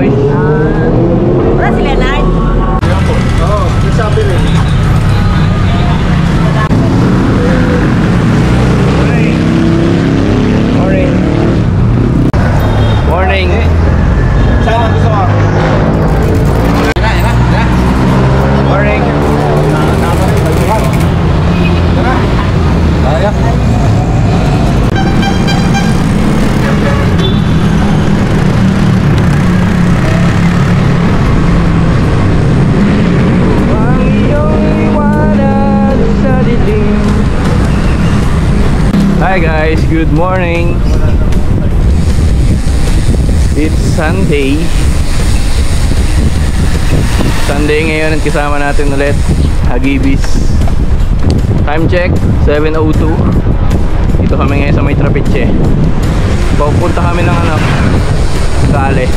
boys. Wala si Leonard. Oo, sabi rin. Morning. Morning. Saan ang gusto mo? Morning. Kaya? Hi guys, good morning. It's Sunday. Sunday ngayon at kasama natin ulit Hagibis. Time check 7:02. Dito kami ngayon sa may Trapiche. Pupunta kami ng Kale.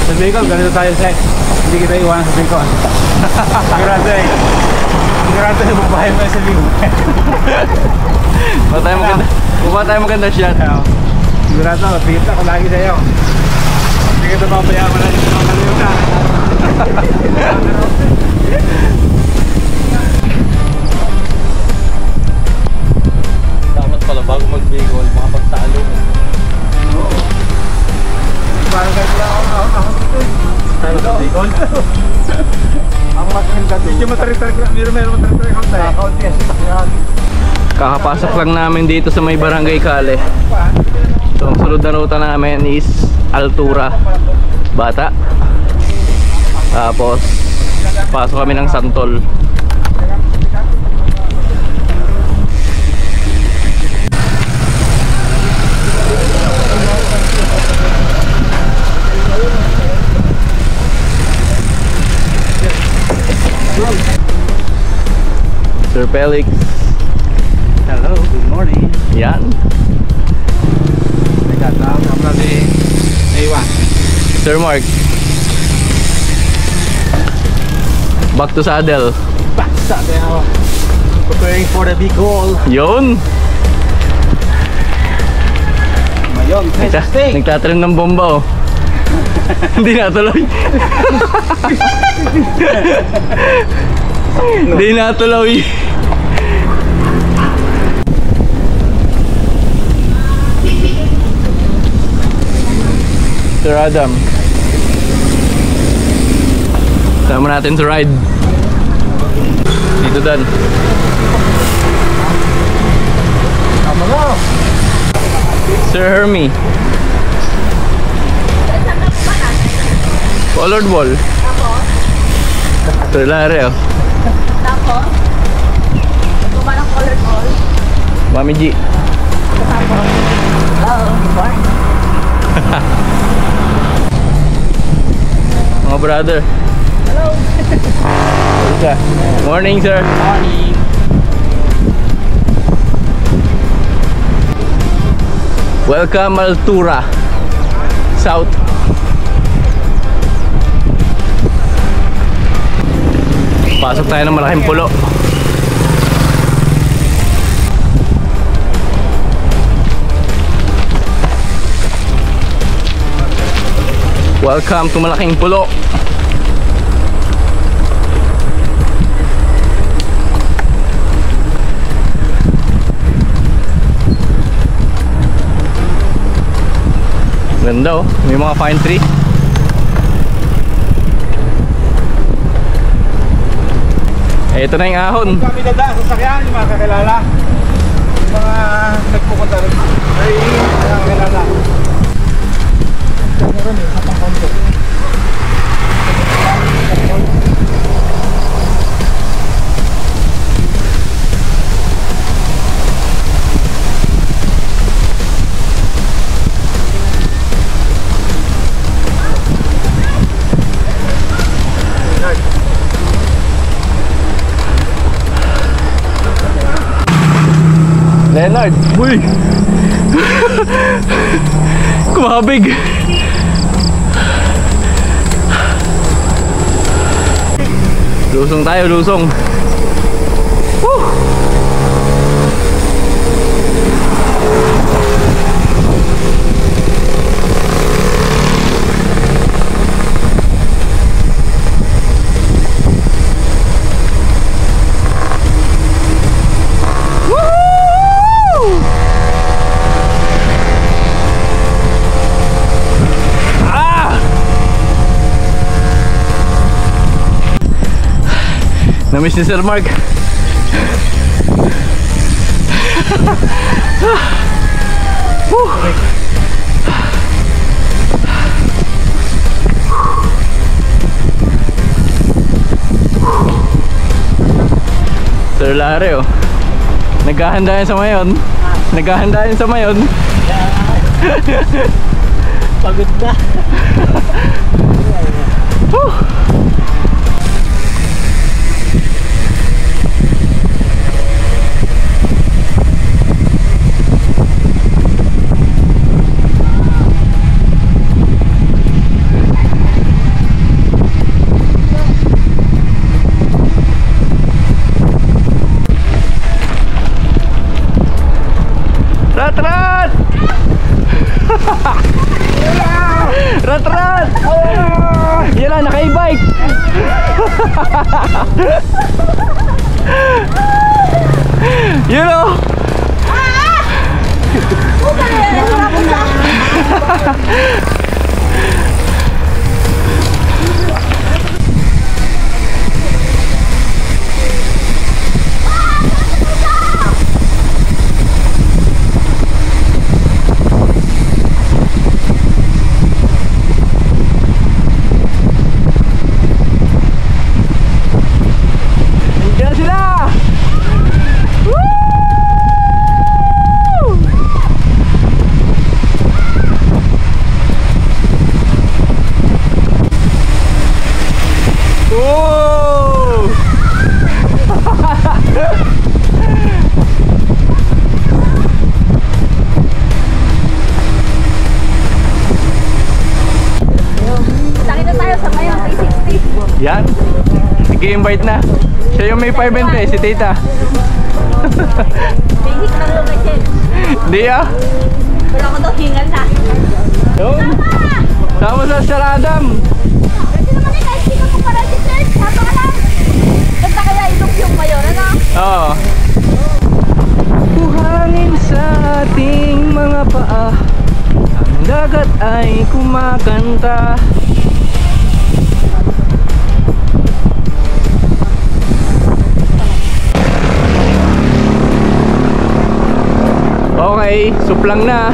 Sa Bicol, ganito tayo sa hindi kita iwanan sa Bicol. Sigurado eh. Sigurado na bubahay mo sa Bicol. Buka tayo maganda shot. Sigurado, pita ko lagi sa'yo. Hindi kita papayaman na dito mga kalimutan. Dapat pala bago mag-Bicol, makapagtalo. Oo. Parang kahit wala ako dito eh. Tayo sa Bicol. Ang maganda dito. Medyo matarik-tarik lang. Meron matarik-tarik ako tayo. Kaunti kasi sakyan. Kakapasok lang namin dito sa may Barangay Kale. So ang sunod na ruta namin is Altura, Bata. Tapos pasok kami ng Santol. Sir Felix. Hello, good morning. Yan. Nagkataon ka pala ni Ewa. Sir Mark. Back to saddle. Baksa tayo. Preparing for the big goal. Yun. Mayon, testing. Nagtatrim ng bomba oh. Hindi natuloy. Hindi natuloy. Sir Adam, sama natin sa ride. Dito Dan. Tama na. Sir Hermie. Colored wall. Sir Larry oh. Tapos, gumawa ng colored ball. Mami G. Tapos, before. Mga brother. Hello. Morning sir. Morning. Welcome Altura South. Pasok tayo ng malaking pulo. Welcome to malaking pulo. Ganda oh, may mga pine tree. Ito na yung ahon. Kami dada sa sakyan, yung mga kakilala. Yung mga nagpupunta rin. Ay, mga kakilala. Meron eh, sa pangkonto. Leonard. Uy! Kumabig. Lusong tayo, lusong. Woo! Namiss ni Sir Mark. Sir Larry, oh. Naghahanda yan sa mayon. Naghahanda yan sa mayon. Pagod na. Rat! Rat! Yan na, naka-e-bike. You know? Yan. Nag-i-invite na. Siya yung may 520, si Tita. Basic lang yung kasi. Hindi ah. Wala ko daw hingal na. Yun. Sama sa Sir Adam. Pwede naman eh, kahit sino mo para si Sir. Sama ka lang. Ganda kaya ilog yung mayon, ano? Oo. Buhangin sa ating mga paa, ang dagat ay kumakanta. Okay, suplang na.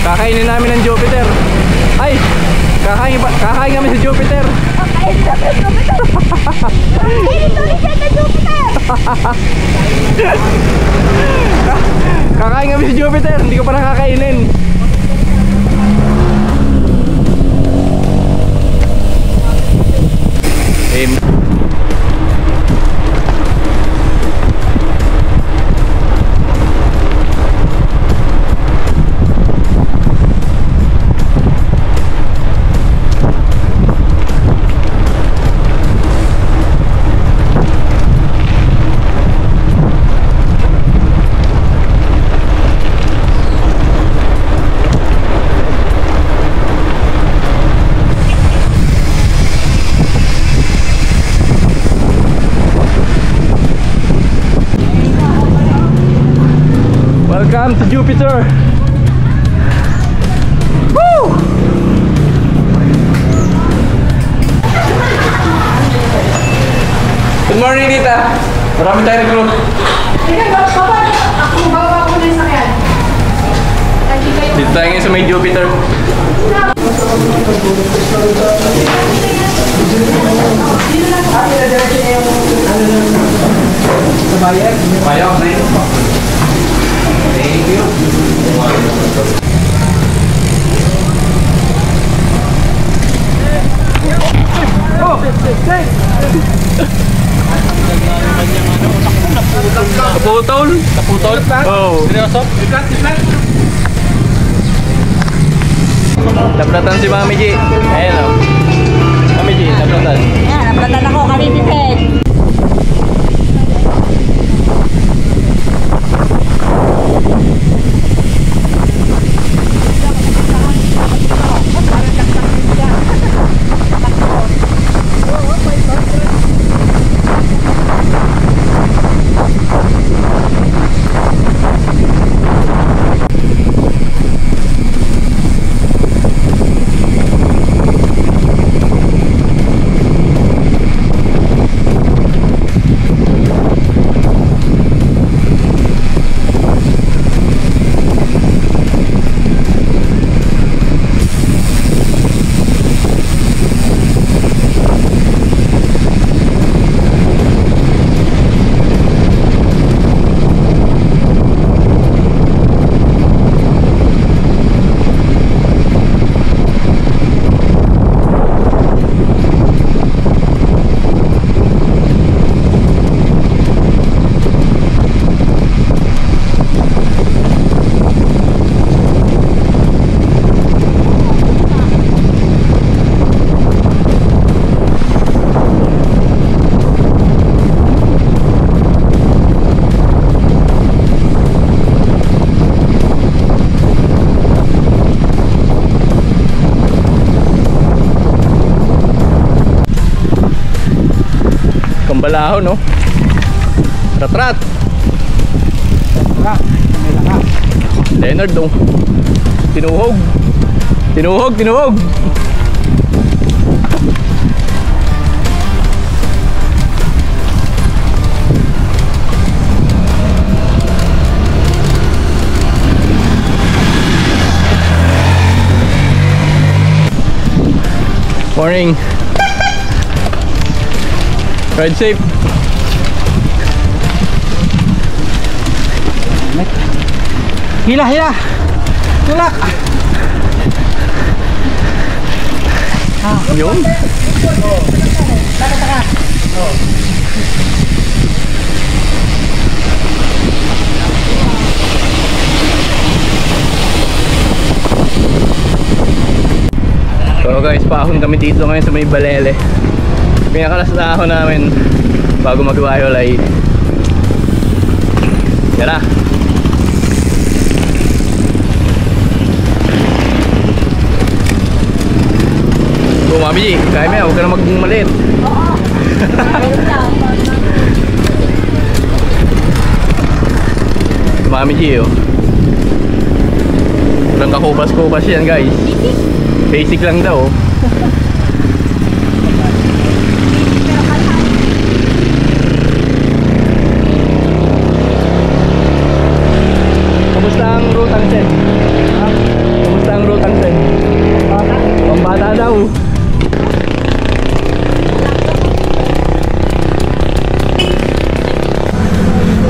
Kakainin namin ng Jupiter. Ay, kakain kami sa Jupiter. Kakain kami sa Jupiter, hindi ko pa nakakainin. Welcome to Jupiter. Woo! Good morning, Tita. Marami tayo nag-group. Dito tayo ngayon sa may Jupiter. Bayang na yun. Thank you. Islang? Oh. Seryoso? Islang? Naplatan si Mami G. Ayan o. Mami G, naplatan. Yan, naplatan ako. Kami pipig. Balaho no. Ratrat. Leonard dong. Tinuhog. Tinuhog. Morning. Ride safe. Hila. Tulak. Yun. Taka. So guys, paahon kami dito ngayon sa may Balele. Pinakalas na ahon namin bago mag-Iwayolay. Tara. So Mami G, kaya mo yan, huwag ka na magmaliit. Oo. Meron lang. Mami G oh. Walang kakupas-kupas yan guys. Basic lang daw. Kamusta ang route ang sen? Kamusta ang route ang sen? Pambata daw.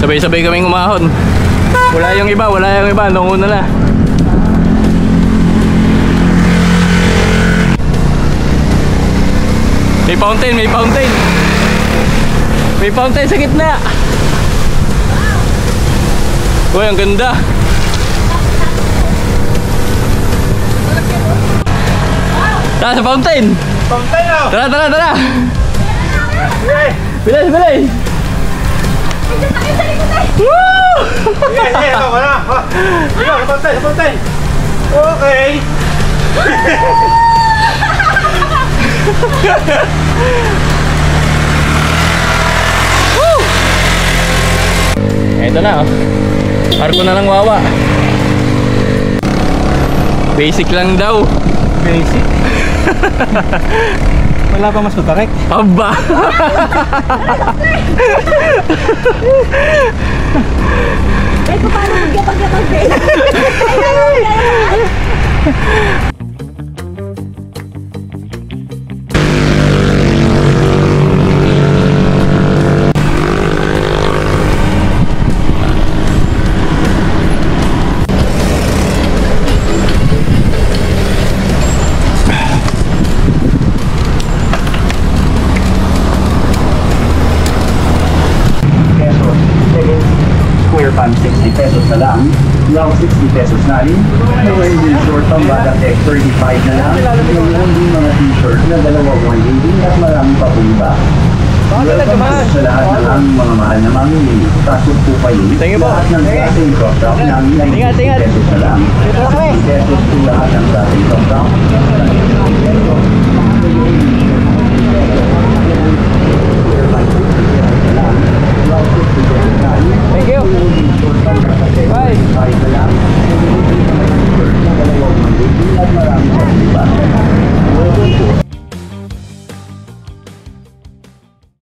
Sabay-sabay kaming umahon. Wala yung iba, nung una na. May fountain. May fountain sa gitna. Uy, ang ganda. Tara sa fountain. Tara. Bilis. Woo! Fountain. Okay. Ito na oh. Arko na lang wawa. Basic lang daw. Basic. Wala pa mas matarek. Aba. Eh, paano magyapag-yapag? Square pan 60 pesos. lang. Long 60 pesos na rin. Yung engine short pang bata tech 35 na lang. Yung yung mga t-shirt na 280 at marami pa po iba. Welcome po sa lahat ng aming mga mahal na mamimili. Pasok po kayo. Thank you po. Lahat ng dating crop top namin ay Ingat, ingat. 60 pesos na lang. 60 pesos po lahat ng dating crop top. Thank you. Bye. At marami